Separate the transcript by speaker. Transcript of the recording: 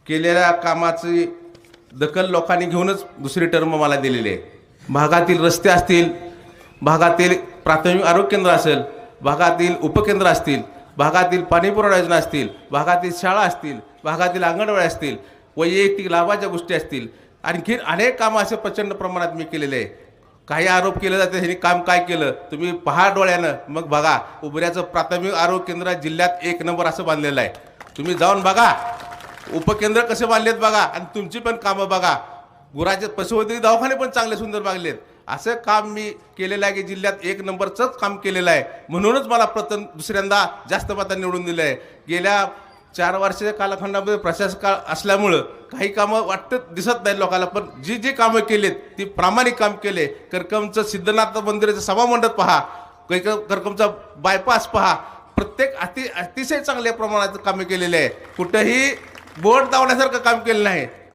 Speaker 1: केलेल्या कामाची दखल लोकांनी घेऊनच दुसरी टर्म मला दिलेली आहे. भागातील रस्ते असतील, भागातील प्राथमिक आरोग्य केंद्र असेल, भागातील उपकेंद्र असतील, भागातील पाणीपुरवठा योजना असतील, भागातील शाळा असतील, भागातील अंगणवाडी असतील, वैयक्तिक लाभाच्या गोष्टी असतील, आणखी अनेक कामं असे प्रचंड प्रमाणात मी केलेले आहे. काही आरोप केले जाते ह्यांनी काम काय केलं तुम्ही पहा डोळ्यानं, मग बघा. उबऱ्याचं प्राथमिक आरोग्य केंद्र जिल्ह्यात 1 नंबर असं बांधलेलं आहे. तुम्ही जाऊन बघा, उपकेंद्र कसे बांधलेत बघा आणि तुमची पण कामं बघा. गुराचे पशुवैद्यकीय दवाखाने पण चांगले सुंदर बांधलेत. असं काम मी केलेलं आहे की जिल्ह्यात 1 नंबरचंच काम केलेलं आहे. म्हणूनच मला प्रथम दुसऱ्यांदा जास्त मतांनी निवडून दिलं आहे. गेल्या 4 वर्षाच्या कालखंडामध्ये प्रशासक असल्यामुळं काही कामं वाटत दिसत नाही लोकांना, पण जी जी कामं केलीत ती प्रामाणिक काम केले. करकमचं सिद्धनाथ मंदिराचं सभामंडप पहा, करकमचा बायपास पहा, प्रत्येक अतिशय चांगल्या प्रमाणात कामे केलेले आहे. कुठंही बोट दावण्यासारखं काम केलं नाही.